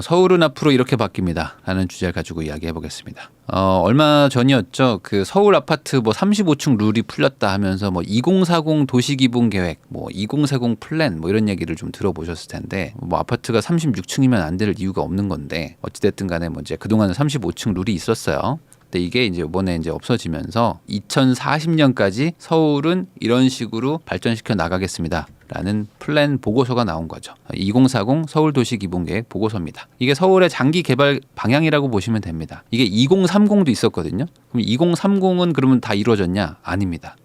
서울은 앞으로 이렇게 바뀝니다 라는 주제를 가지고 이야기해 보겠습니다. 얼마 전이었죠. 그 서울 아파트 뭐 35층 룰이 풀렸다 하면서 뭐 2040 도시기본 계획, 뭐 2040 플랜 뭐 이런 얘기를 좀 들어보셨을 텐데, 뭐 아파트가 36층이면 안 될 이유가 없는 건데 어찌됐든 간에 뭐 이제 그동안은 35층 룰이 있었어요. 근데 이게 이제 이번에 이제 없어지면서 2040년까지 서울은 이런 식으로 발전시켜 나가겠습니다 라는 플랜 보고서가 나온 거죠. 2040 서울도시기본계획 보고서입니다. 이게 서울의 장기 개발 방향이라고 보시면 됩니다. 이게 2030도 있었거든요. 그럼 2030은 그러면 다 이루어졌냐? 아닙니다.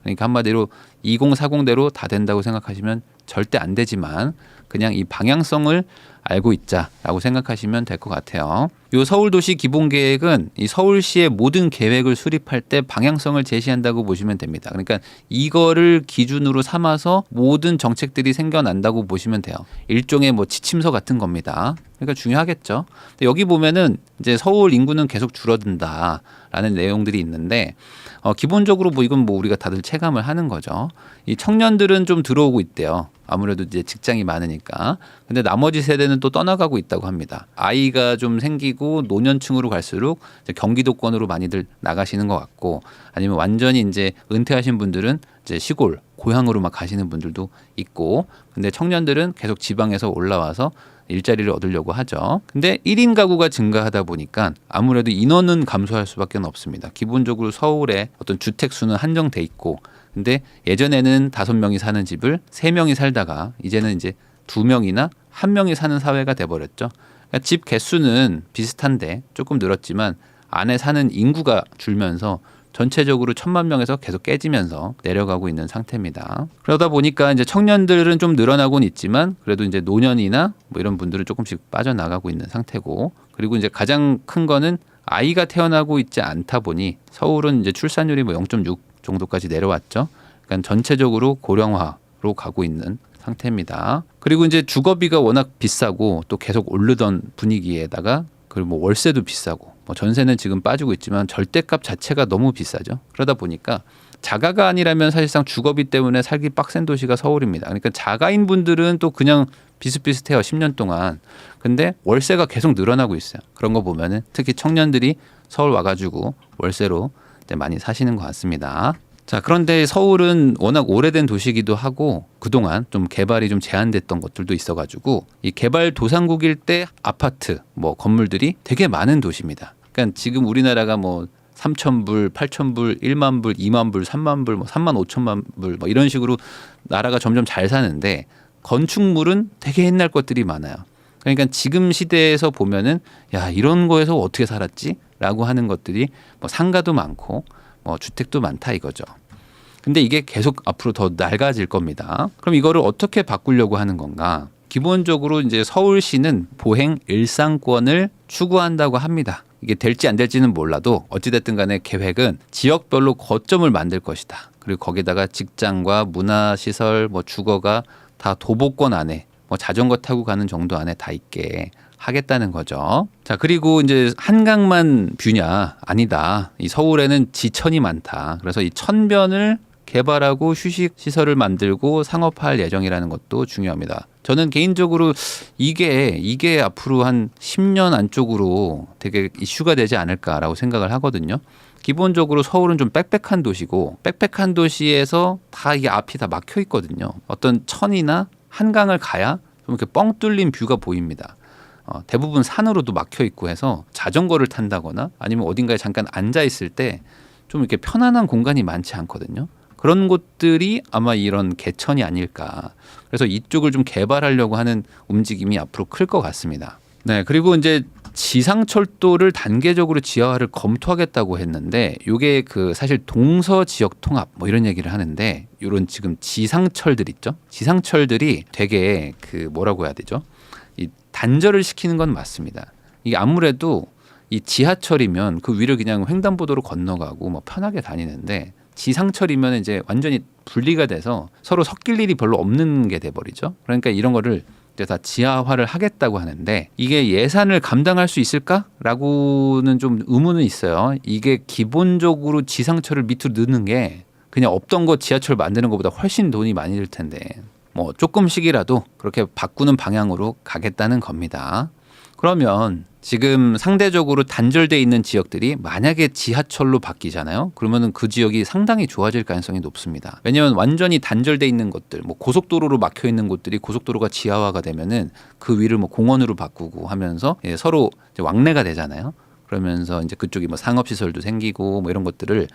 그러니까 한마디로 2040대로 다 된다고 생각하시면 절대 안 되지만 그냥 이 방향성을 알고 있자라고 생각하시면 될 것 같아요. 이 서울도시 기본계획은 이 서울시의 모든 계획을 수립할 때 방향성을 제시한다고 보시면 됩니다. 그러니까 이거를 기준으로 삼아서 모든 정책들이 생겨난다고 보시면 돼요. 일종의 뭐 지침서 같은 겁니다. 그러니까 중요하겠죠. 근데 여기 보면은 이제 서울 인구는 계속 줄어든다라는 내용들이 있는데 기본적으로 뭐 이건 뭐 우리가 다들 체감을 하는 거죠. 이 청년들은 좀 들어오고 있대요. 아무래도 이제 직장이 많으니까. 근데 나머지 세대는 또 떠나가고 있다고 합니다. 아이가 좀 생기고 노년층으로 갈수록 이제 경기도권으로 많이들 나가시는 것 같고, 아니면 완전히 이제 은퇴하신 분들은 이제 시골, 고향으로 막 가시는 분들도 있고, 근데 청년들은 계속 지방에서 올라와서 일자리를 얻으려고 하죠. 근데 1인 가구가 증가하다 보니까 아무래도 인원은 감소할 수밖에 없습니다. 기본적으로 서울의 어떤 주택 수는 한정돼 있고, 근데 예전에는 5명이 사는 집을 3명이 살다가 이제는 이제 2명이나 1명이 사는 사회가 돼버렸죠. 그러니까 집 개수는 비슷한데 조금 늘었지만 안에 사는 인구가 줄면서 전체적으로 1,000만 명에서 계속 깨지면서 내려가고 있는 상태입니다. 그러다 보니까 이제 청년들은 좀 늘어나고는 있지만 그래도 이제 노년이나 뭐 이런 분들은 조금씩 빠져나가고 있는 상태고, 그리고 이제 가장 큰 거는 아이가 태어나고 있지 않다 보니 서울은 이제 출산율이 뭐 0.6 정도까지 내려왔죠. 그러니까 전체적으로 고령화로 가고 있는 상태입니다. 그리고 이제 주거비가 워낙 비싸고 또 계속 오르던 분위기에다가 그리고 뭐 월세도 비싸고 뭐 전세는 지금 빠지고 있지만 절대값 자체가 너무 비싸죠. 그러다 보니까 자가가 아니라면 사실상 주거비 때문에 살기 빡센 도시가 서울입니다. 그러니까 자가인 분들은 또 그냥 비슷비슷해요. 10년 동안. 근데 월세가 계속 늘어나고 있어요. 그런 거 보면은 특히 청년들이 서울 와가지고 월세로 많이 사시는 것 같습니다. 자, 그런데 서울은 워낙 오래된 도시이기도 하고 그동안 좀 개발이 좀 제한됐던 것들도 있어가지고 이 개발 도상국일 때 아파트, 뭐 건물들이 되게 많은 도시입니다. 그러니까 지금 우리나라가 뭐 3,000불, 8,000불, 1만 불, 2만 불, 3만 불, 뭐 3만 5천만 불, 뭐 이런 식으로 나라가 점점 잘 사는데 건축물은 되게 옛날 것들이 많아요. 그러니까 지금 시대에서 보면은 야, 이런 거에서 어떻게 살았지? 라고 하는 것들이 뭐 상가도 많고 뭐 주택도 많다 이거죠. 근데 이게 계속 앞으로 더 낡아질 겁니다. 그럼 이거를 어떻게 바꾸려고 하는 건가? 기본적으로 이제 서울시는 보행 일상권을 추구한다고 합니다. 이게 될지 안 될지는 몰라도 어찌됐든 간에 계획은 지역별로 거점을 만들 것이다. 그리고 거기다가 직장과 문화시설, 뭐 주거가 다 도보권 안에 뭐 자전거 타고 가는 정도 안에 다 있게 하겠다는 거죠. 자, 그리고 이제 한강만 뷰냐? 아니다. 이 서울에는 지천이 많다. 그래서 이 천변을 개발하고 휴식 시설을 만들고 상업화할 예정이라는 것도 중요합니다. 저는 개인적으로 이게 앞으로 한 10년 안쪽으로 되게 이슈가 되지 않을까라고 생각을 하거든요. 기본적으로 서울은 좀 빽빽한 도시고 빽빽한 도시에서 다 이게 앞이 다 막혀 있거든요. 어떤 천이나 한강을 가야 좀 이렇게 뻥 뚫린 뷰가 보입니다. 대부분 산으로도 막혀 있고 해서 자전거를 탄다거나 아니면 어딘가에 잠깐 앉아 있을 때 좀 이렇게 편안한 공간이 많지 않거든요. 그런 곳들이 아마 이런 개천이 아닐까. 그래서 이쪽을 좀 개발하려고 하는 움직임이 앞으로 클 것 같습니다. 네, 그리고 이제 지상철도를 단계적으로 지하화를 검토하겠다고 했는데 이게 그 사실 동서 지역 통합 뭐 이런 얘기를 하는데 이런 지금 지상철들 있죠. 지상철들이 되게 그 뭐라고 해야 되죠? 이 단절을 시키는 건 맞습니다. 이게 아무래도 이 지하철이면 그 위를 그냥 횡단보도로 건너가고 뭐 편하게 다니는데 지상철이면 이제 완전히 분리가 돼서 서로 섞일 일이 별로 없는 게 돼버리죠. 그러니까 이런 거를 이제 다 지하화를 하겠다고 하는데 이게 예산을 감당할 수 있을까라고는 좀 의문은 있어요. 이게 기본적으로 지상철을 밑으로 넣는 게 그냥 없던 거 지하철 만드는 것보다 훨씬 돈이 많이 들 텐데 뭐 조금씩이라도 그렇게 바꾸는 방향으로 가겠다는 겁니다. 그러면 지금 상대적으로 단절돼 있는 지역들이 만약에 지하철로 바뀌잖아요. 그러면은 그 지역이 상당히 좋아질 가능성이 높습니다. 왜냐하면 완전히 단절돼 있는 것들, 뭐 고속도로로 막혀 있는 곳들이 고속도로가 지하화가 되면은 그 위를 뭐 공원으로 바꾸고 하면서 서로 이제 왕래가 되잖아요. 그러면서 이제 그쪽이 뭐 상업시설도 생기고 뭐 이런 것들을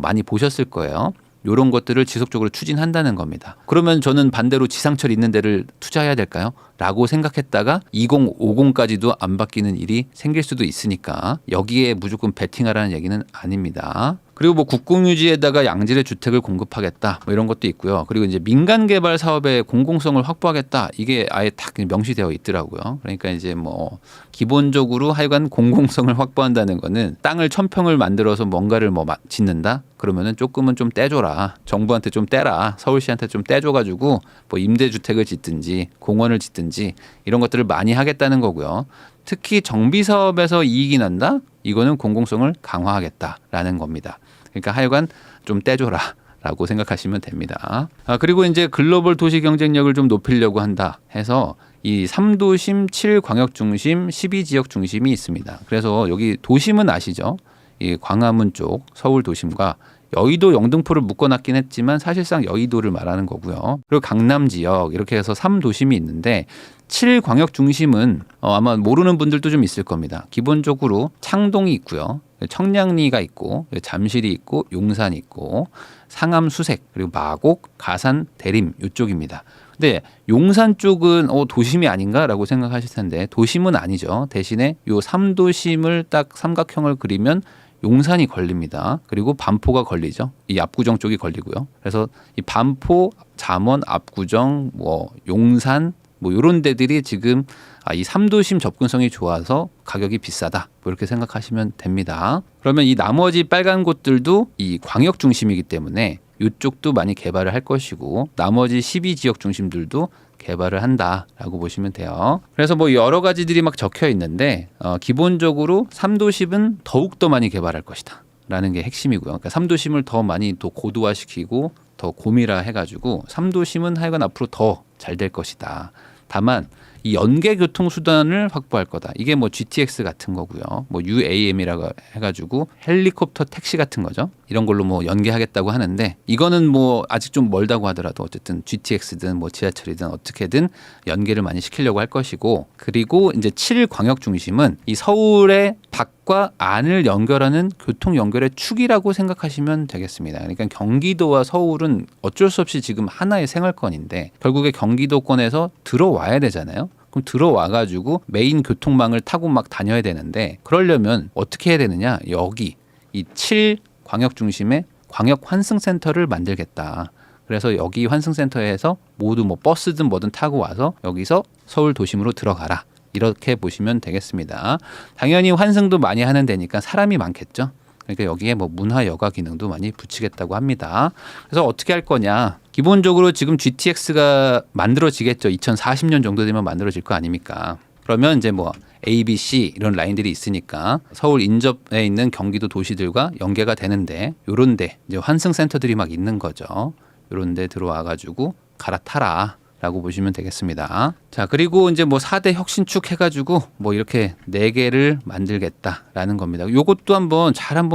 많이 보셨을 거예요. 이런 것들을 지속적으로 추진한다는 겁니다. 그러면 저는 반대로 지상철 있는 데를 투자해야 될까요? 라고 생각했다가 2050까지도 안 바뀌는 일이 생길 수도 있으니까 여기에 무조건 베팅하라는 얘기는 아닙니다. 그리고 뭐 국공유지에다가 양질의 주택을 공급하겠다 뭐 이런 것도 있고요. 그리고 이제 민간 개발 사업의 공공성을 확보하겠다 이게 아예 딱 명시되어 있더라고요. 그러니까 이제 뭐 기본적으로 하여간 공공성을 확보한다는 거는 땅을 1000평을 만들어서 뭔가를 뭐 짓는다 그러면은 조금은 좀 떼줘라. 정부한테 좀 떼라. 서울시한테 좀 떼줘가지고 뭐 임대주택을 짓든지 공원을 짓든지 이런 것들을 많이 하겠다는 거고요. 특히 정비 사업에서 이익이 난다? 이거는 공공성을 강화하겠다라는 겁니다. 그러니까 하여간 좀 떼줘라. 라고 생각하시면 됩니다. 그리고 이제 글로벌 도시 경쟁력을 좀 높이려고 한다 해서 이 3도심, 7광역중심, 12지역 중심이 있습니다. 그래서 여기 도심은 아시죠? 이 광화문 쪽 서울 도심과 여의도 영등포를 묶어놨긴 했지만 사실상 여의도를 말하는 거고요. 그리고 강남 지역 이렇게 해서 3도심이 있는데 7광역중심은 아마 모르는 분들도 좀 있을 겁니다. 기본적으로 창동이 있고요. 청량리가 있고 잠실이 있고 용산이 있고 상암 수색 그리고 마곡 가산 대림 이쪽입니다. 근데 용산 쪽은 도심이 아닌가라고 생각하실 텐데 도심은 아니죠. 대신에 요 3도심을 딱 삼각형을 그리면 용산이 걸립니다. 그리고 반포가 걸리죠. 이 압구정 쪽이 걸리고요. 그래서 이 반포, 잠원, 압구정, 뭐 용산 뭐 이런 데들이 지금 이 3도심 접근성이 좋아서 가격이 비싸다. 뭐 이렇게 생각하시면 됩니다. 그러면 이 나머지 빨간 곳들도 이 광역 중심이기 때문에 이쪽도 많이 개발을 할 것이고 나머지 12지역 중심들도 개발을 한다라고 보시면 돼요. 그래서 뭐 여러 가지들이 막 적혀 있는데 기본적으로 3도심은 더욱더 많이 개발할 것이다 라는 게 핵심이고요. 그러니까 3도심을 더 많이 또 고도화시키고 더 고밀화 해가지고 3도심은 하여간 앞으로 더 잘 될 것이다. 다만 이 연계 교통 수단을 확보할 거다. 이게 뭐 GTX 같은 거고요. 뭐 UAM이라고 해가지고 헬리콥터 택시 같은 거죠. 이런 걸로 뭐 연계하겠다고 하는데 이거는 뭐 아직 좀 멀다고 하더라도 어쨌든 GTX든 뭐 지하철이든 어떻게든 연계를 많이 시키려고 할 것이고 그리고 이제 7광역 중심은 이 서울의 밖과 안을 연결하는 교통 연결의 축이라고 생각하시면 되겠습니다. 그러니까 경기도와 서울은 어쩔 수 없이 지금 하나의 생활권인데 결국에 경기도권에서 들어와야 되잖아요. 그럼 들어와가지고 메인 교통망을 타고 막 다녀야 되는데 그러려면 어떻게 해야 되느냐? 여기 이 7광역 중심에 광역 환승센터를 만들겠다. 그래서 여기 환승센터에서 모두 뭐 버스든 뭐든 타고 와서 여기서 서울 도심으로 들어가라. 이렇게 보시면 되겠습니다. 당연히 환승도 많이 하는 데니까 사람이 많겠죠. 그러니까 여기에 뭐 문화 여가 기능도 많이 붙이겠다고 합니다. 그래서 어떻게 할 거냐? 기본적으로 지금 GTX가 만들어지겠죠. 2040년 정도 되면 만들어질 거 아닙니까? 그러면 이제 뭐 A, B, C 이런 라인들이 있으니까 서울 인접에 있는 경기도 도시들과 연계가 되는데 요런 데 이제 환승 센터들이 막 있는 거죠. 요런 데 들어와 가지고 갈아타라. 라고 보시면 되겠습니다. 자, 그리고 이제 뭐 4대 혁신축 해가지고 뭐 이렇게 4개를 만들겠다라는 겁니다. 요것도 한번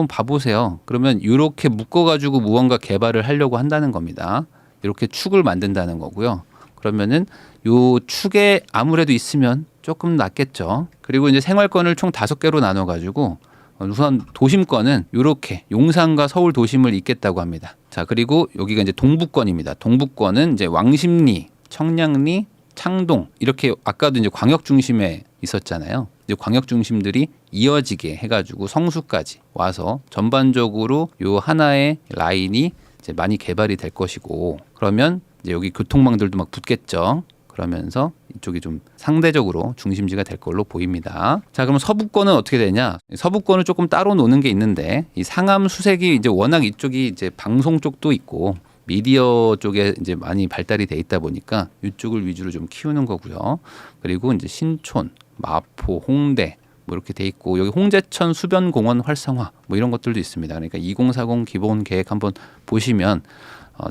봐보세요. 그러면 이렇게 묶어가지고 무언가 개발을 하려고 한다는 겁니다. 이렇게 축을 만든다는 거고요. 그러면은 요 축에 아무래도 있으면 조금 낫겠죠. 그리고 이제 생활권을 총 5개로 나눠가지고 우선 도심권은 이렇게 용산과 서울 도심을 잇겠다고 합니다. 자, 그리고 여기가 이제 동부권입니다. 동부권은 이제 왕십리, 청량리, 창동 이렇게 아까도 이제 광역 중심에 있었잖아요. 이제 광역 중심들이 이어지게 해가지고 성수까지 와서 전반적으로 요 하나의 라인이 이제 많이 개발이 될 것이고 그러면 이제 여기 교통망들도 막 붙겠죠. 그러면서 이쪽이 좀 상대적으로 중심지가 될 걸로 보입니다. 자, 그럼 서부권은 어떻게 되냐? 서부권을 조금 따로 노는 게 있는데 이 상암 수색이 이제 워낙 이쪽이 이제 방송 쪽도 있고 미디어 쪽에 이제 많이 발달이 돼 있다 보니까 이쪽을 위주로 좀 키우는 거고요. 그리고 이제 신촌, 마포, 홍대 뭐 이렇게 돼 있고 여기 홍제천 수변공원 활성화 뭐 이런 것들도 있습니다. 그러니까 2040 기본 계획 한번 보시면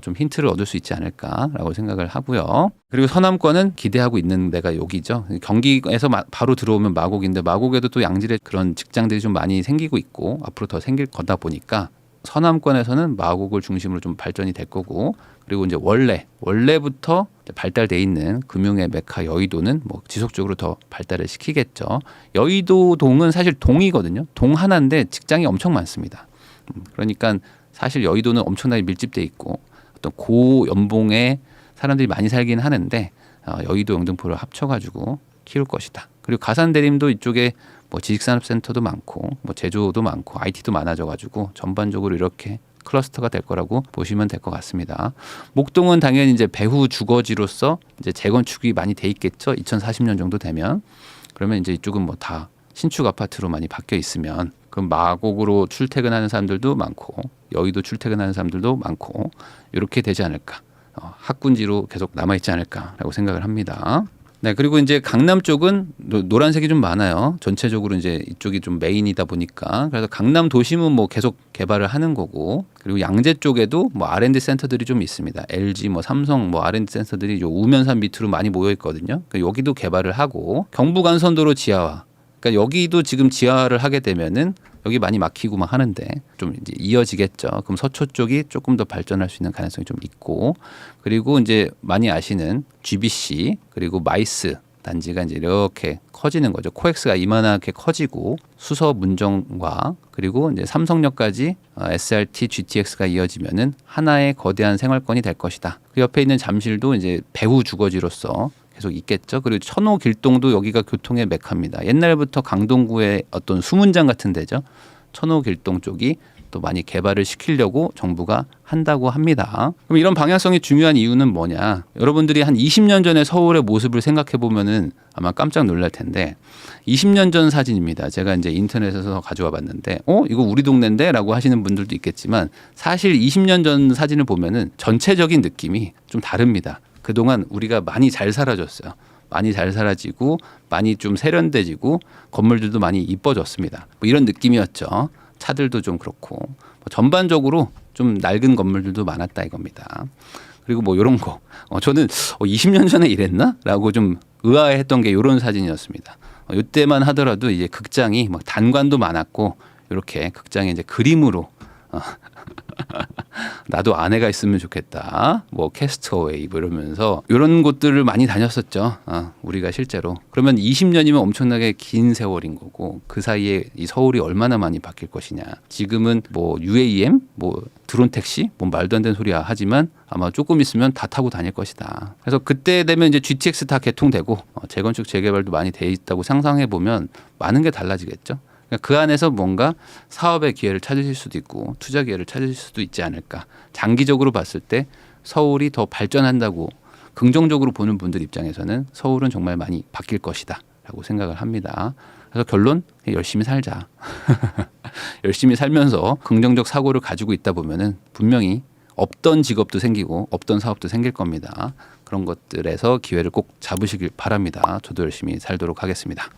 좀 힌트를 얻을 수 있지 않을까라고 생각을 하고요. 그리고 서남권은 기대하고 있는 데가 여기죠. 경기에서 바로 들어오면 마곡인데 마곡에도 또 양질의 그런 직장들이 좀 많이 생기고 있고 앞으로 더 생길 거다 보니까 서남권에서는 마곡을 중심으로 좀 발전이 될 거고 그리고 이제 원래부터 발달돼 있는 금융의 메카 여의도는 뭐 지속적으로 더 발달을 시키겠죠. 여의도동은 사실 동이거든요. 동 하나인데 직장이 엄청 많습니다. 그러니까 사실 여의도는 엄청나게 밀집돼 있고 어떤 고연봉의 사람들이 많이 살긴 하는데 여의도 영등포를 합쳐가지고 키울 것이다. 그리고 가산대림도 이쪽에 뭐 지식산업센터도 많고 뭐 제조도 많고 IT도 많아져가지고 전반적으로 이렇게 클러스터가 될 거라고 보시면 될 것 같습니다. 목동은 당연히 이제 배후 주거지로서 이제 재건축이 많이 돼 있겠죠. 2040년 정도 되면 그러면 이제 이쪽은 뭐 다 신축 아파트로 많이 바뀌어 있으면 그럼 마곡으로 출퇴근하는 사람들도 많고 여의도 출퇴근하는 사람들도 많고 이렇게 되지 않을까. 학군지로 계속 남아있지 않을까라고 생각을 합니다. 네, 그리고 이제 강남 쪽은 노란색이 좀 많아요. 전체적으로 이제 이쪽이 좀 메인이다 보니까 그래서 강남 도심은 뭐 계속 개발을 하는 거고 그리고 양재 쪽에도 뭐 R&D 센터들이 좀 있습니다. LG, 뭐 삼성, 뭐 R&D 센터들이 요 우면산 밑으로 많이 모여 있거든요. 그러니까 여기도 개발을 하고 경부간선도로 지하화. 그러니까 여기도 지금 지하화를 하게 되면은 여기 많이 막히고 막 하는데 좀 이제 이어지겠죠. 그럼 서초 쪽이 조금 더 발전할 수 있는 가능성이 좀 있고 그리고 이제 많이 아시는 GBC 그리고 마이스 단지가 이제 이렇게 커지는 거죠. 코엑스가 이만하게 커지고 수서 문정과 그리고 이제 삼성역까지 SRT, GTX가 이어지면은 하나의 거대한 생활권이 될 것이다. 그 옆에 있는 잠실도 이제 배후 주거지로서 계속 있겠죠. 그리고 천호 길동도 여기가 교통의 메카입니다. 옛날부터 강동구의 어떤 수문장 같은 데죠. 천호 길동 쪽이 또 많이 개발을 시키려고 정부가 한다고 합니다. 그럼 이런 방향성이 중요한 이유는 뭐냐? 여러분들이 한 20년 전의 서울의 모습을 생각해 보면은 아마 깜짝 놀랄 텐데 20년 전 사진입니다. 제가 이제 인터넷에서 가져와 봤는데 이거 우리 동네인데라고 하시는 분들도 있겠지만 사실 20년 전 사진을 보면은 전체적인 느낌이 좀 다릅니다. 그동안 우리가 많이 잘 사라졌어요. 많이 잘 사라지고 많이 좀 세련돼지고 건물들도 많이 이뻐졌습니다. 뭐 이런 느낌이었죠. 차들도 좀 그렇고 전반적으로 좀 낡은 건물들도 많았다 이겁니다. 그리고 뭐 이런 거 저는 20년 전에 이랬나? 라고 좀 의아해했던 게 이런 사진이었습니다. 이때만 하더라도 이제 극장이 막 단관도 많았고 이렇게 극장에 이제 그림으로 나도 아내가 있으면 좋겠다. 뭐 캐스터웨이 뭐 이러면서 이런 곳들을 많이 다녔었죠. 우리가 실제로. 그러면 20년이면 엄청나게 긴 세월인 거고 그 사이에 이 서울이 얼마나 많이 바뀔 것이냐. 지금은 뭐 UAM, 뭐 드론 택시, 뭐 말도 안 되는 소리야 하지만 아마 조금 있으면 다 타고 다닐 것이다. 그래서 그때 되면 이제 GTX 다 개통되고 재건축 재개발도 많이 돼 있다고 상상해 보면 많은 게 달라지겠죠. 그 안에서 뭔가 사업의 기회를 찾으실 수도 있고 투자 기회를 찾으실 수도 있지 않을까. 장기적으로 봤을 때 서울이 더 발전한다고 긍정적으로 보는 분들 입장에서는 서울은 정말 많이 바뀔 것이다 라고 생각을 합니다. 그래서 결론 열심히 살자. 열심히 살면서 긍정적 사고를 가지고 있다 보면은 분명히 없던 직업도 생기고 없던 사업도 생길 겁니다. 그런 것들에서 기회를 꼭 잡으시길 바랍니다. 저도 열심히 살도록 하겠습니다.